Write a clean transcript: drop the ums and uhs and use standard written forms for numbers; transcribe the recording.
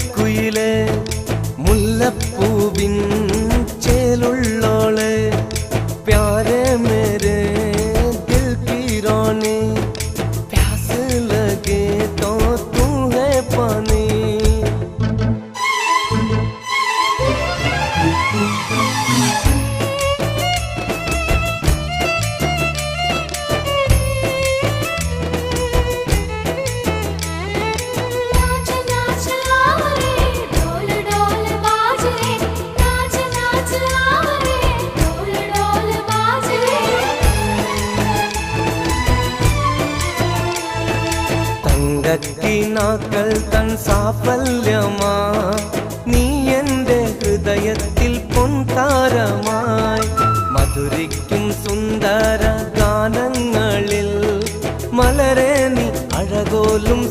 നീലക്കുയിലെ മുല്ലപ്പൂവിൻ ചേലുള്ളോളെ प्यारे मेरे दिल की रानी प्यास लगे तो तू है पानी കിനാക്കൾ തൻ സാഫല്യമാ നീ എൻ്റെ ഹൃദയത്തിൽ പൊൻതാരമായി മധുരിക്കും സുന്ദര ഗാനങ്ങളിൽ മലരെ നീ അഴകോലും